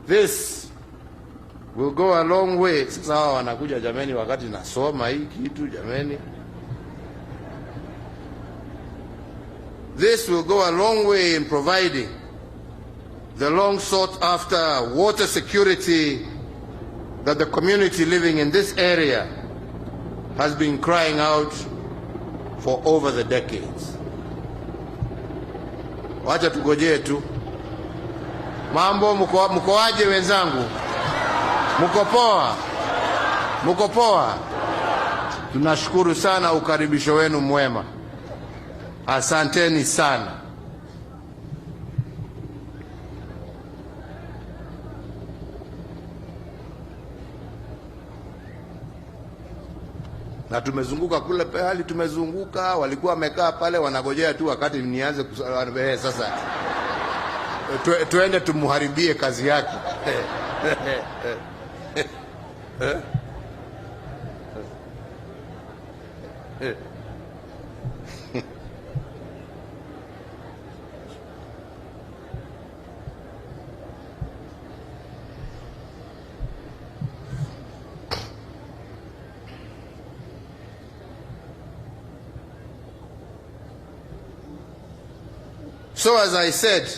This will go a long way. Sasa hawa wanakuja jameni, wakati nasoma hii kitu jameni. This will go a long way in providing the long sought after water security that the community living in this area has been crying out for over the decades. Wacha tugojee tu. Mambo mkoaje wenzangu? Mko poa? Mko poa? Tunashukuru sana ukaribisho wenu mwema. Asanteni sana. Na tumezunguka kule pale, tumezunguka, walikuwa wamekaa pale wanagojea tu wakati nianze sasa tuende tumuharibie kazi yake. So as I said,